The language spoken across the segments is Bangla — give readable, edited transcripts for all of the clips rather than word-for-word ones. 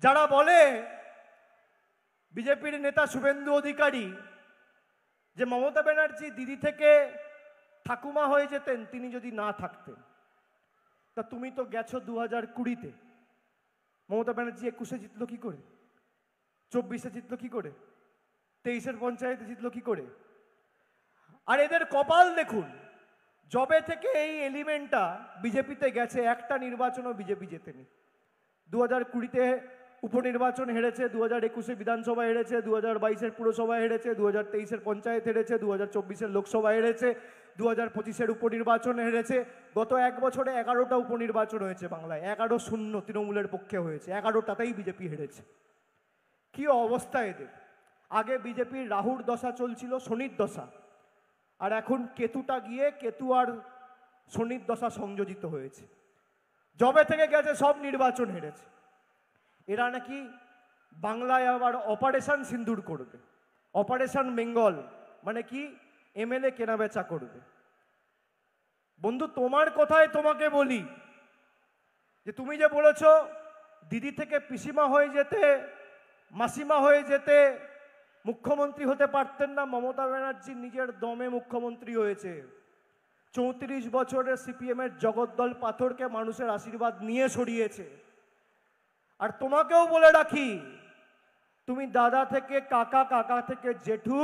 যারা বলে বিজেপির নেতা শুভেন্দু অধিকারী যে মমতা ব্যানার্জি দিদি থেকে ঠাকুমা হয়ে যেতেন তিনি যদি না থাকতেন, তা তুমি তো গেছো 2020-তে, মমতা ব্যানার্জি 21-এ জিতলো কি করে, 24-এ জিতলো কি করে, 23-এর পঞ্চায়েতে জিতলো কি করে? আর এদের কপাল দেখুন, জবে থেকে এই এলিমেন্টটা বিজেপিতে গেছে একটা নির্বাচনও বিজেপি জেতেনি। 2020-তে উপনির্বাচন হেরেছে, 2021-এ বিধানসভা হেরেছে, 2022-এর পুরসভা হেরেছে, 2023-এর পঞ্চায়েত হেরেছে, 2024-এর লোকসভা হেরেছে, 2025-এর উপনির্বাচন হেরেছে। গত এক বছরে 11টা উপনির্বাচন হয়েছে বাংলায়, 11-0 তৃণমূলের পক্ষে হয়েছে, 11টাতেই বিজেপি হেরেছে। কি অবস্থা এদের! আগে বিজেপির রাহুর দশা চলছিল, শনির দশা, আর এখন কেতুটা গিয়ে কেতু আর শনির দশা সংযোজিত হয়েছে। জবে থেকে গেছে সব নির্বাচন হেরেছে। এরা নাকি বাংলায় আবার অপারেশন সিন্দুর করবে, অপারেশন বেঙ্গল, মানে কি এমএলএ কেনাবেচা করবে। বন্ধু, তোমার কথায় তোমাকে বলি যে তুমি যে বলেছো দিদি থেকে পিসিমা হয়ে যেতে, মাসিমা হয়ে যেতে, মুখ্যমন্ত্রী হতে পারতেন না। মমতা ব্যানার্জি নিজের দমে মুখ্যমন্ত্রী হয়েছে। 34 বছরের সিপিএমের জগদ্দল পাথরকে মানুষের আশীর্বাদ নিয়ে সরিয়েছে। আর তোমাকেও বলে রাখি, তুমি দাদা থেকে কাকা, কাকা থেকে জেঠু,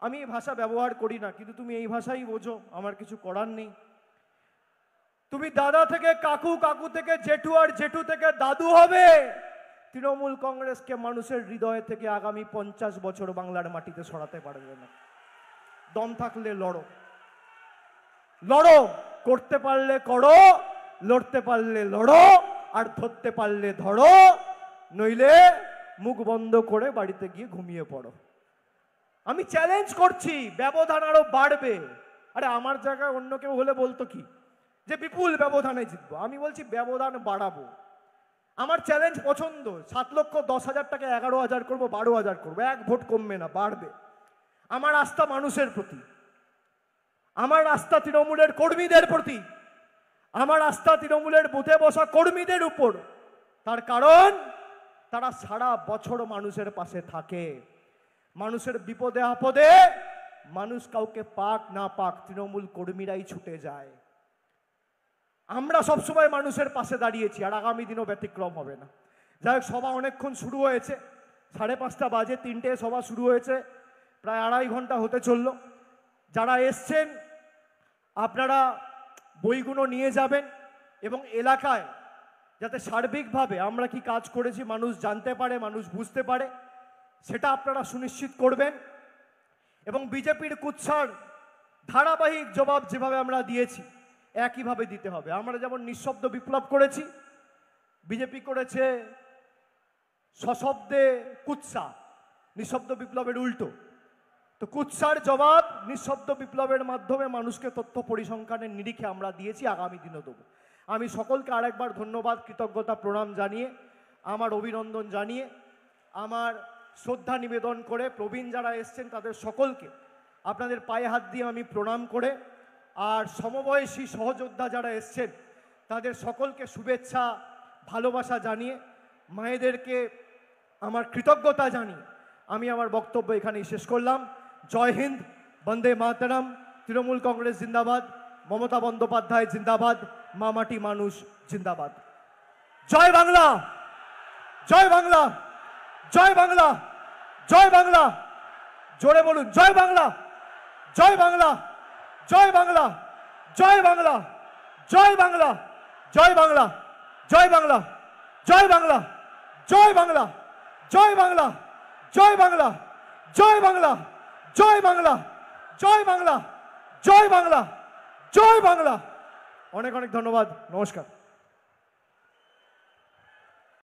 আমি এই ভাষা ব্যবহার করি না, কিন্তু তুমি এই ভাষাই বোঝো, আমার কিছু করার নেই। তুমি দাদা থেকে কাকু, কাকু থেকে জেঠু, আর জেঠু থেকে দাদু হবে। তৃণমূল কংগ্রেসকে মানুষের হৃদয় থেকে আগামী 50 বছর বাংলার মাটিতে সরাতে পারবে না। দম থাকলে লড়ো, লড়ো, করতে পারলে করো, লড়তে পারলে লড়ো, আর ধরতে পারলে ধরো, নইলে মুখ বন্ধ করে বাড়িতে গিয়ে ঘুমিয়ে পড়ো। আমি চ্যালেঞ্জ করছি, ব্যবধান আরো বাড়বে। আরে আমার জায়গায় অন্য কেউ হলে বলতো কি যে বিপুল ব্যবধানে জিতবো, আমি বলছি ব্যবধান বাড়াবো। আমার চ্যালেঞ্জ পছন্দ, 7,10,000 টাকা 11,000 করবো, 12,000 করবো, 1 ভোট কমবে না, বাড়বে। আমার আস্থা মানুষের প্রতি, আমার আস্থা তৃণমূলের কর্মীদের প্রতি, আমার আস্থা তৃণমূলের বুথে বসা কর্মীদের উপর। তার কারণ তারা সারা বছর মানুষের পাশে থাকে। মানুষের বিপদে আপদে মানুষ কাউকে পাক না পাক, তৃণমূল কর্মীরাই ছুটে যায়। আমরা সবসময় মানুষের পাশে দাঁড়িয়েছি, আর আগামী দিনও ব্যতিক্রম হবে না। যাই হোক, সভা অনেকক্ষণ শুরু হয়েছে, 5:30 বাজে, 3টে সভা শুরু হয়েছে, প্রায় 2.5 ঘন্টা হতে চলল। যারা এসছেন আপনারা বইগুলো নিয়ে যাবেন, এবং এলাকায় যাতে সার্বিকভাবে আমরা কি কাজ করেছি মানুষ জানতে পারে, মানুষ বুঝতে পারে, সেটা আপনারা সুনিশ্চিত করবেন। এবং বিজেপির কুৎসার ধারাবাহিক জবাব যেভাবে আমরা দিয়েছি একইভাবে দিতে হবে। আমরা যেমন নিঃশব্দ বিপ্লব করেছি, বিজেপি করেছে সশব্দে কুৎসা, নিঃশব্দ বিপ্লবের উল্টো। তো কুৎসার জবাব নিঃশব্দ বিপ্লবের মাধ্যমে মানুষকে তথ্য পরিসংখ্যানের নিরিখে আমরা দিয়েছি, আগামী দিনও দেবো। আমি সকলকে আরেকবার ধন্যবাদ, কৃতজ্ঞতা, প্রণাম জানিয়ে, আমার অভিনন্দন জানিয়ে, আমার শ্রদ্ধা নিবেদন করে, প্রবীণ যারা এসছেন তাদের সকলকে আপনাদের পায়ে হাত দিয়ে আমি প্রণাম করে, আর সমবয়সী সহযোদ্ধা যারা এসছেন তাদের সকলকে শুভেচ্ছা, ভালোবাসা জানিয়ে, মায়েদেরকে আমার কৃতজ্ঞতা জানিয়ে আমি আমার বক্তব্য এখানেই শেষ করলাম। জয় হিন্দ, বন্দে মাতরম, তৃণমূল কংগ্রেস জিন্দাবাদ, মমতা বন্দ্যোপাধ্যায় জিন্দাবাদ, মা মাটি মানুষ জিন্দাবাদ। জয় বাংলা, জয় বাংলা, জয় বাংলা, জয় বাংলা, জোরে বলুন, জয় বাংলা, জয় বাংলা, জয় বাংলা, জয় বাংলা, জয় বাংলা, জয় বাংলা, জয় বাংলা, জয় বাংলা, জয় বাংলা, জয় বাংলা, জয় বাংলা, জয় বাংলা, জয় বাংলা, জয় বাংলা, জয় বাংলা, জয় বাংলা। অনেক অনেক ধন্যবাদ, নমস্কার।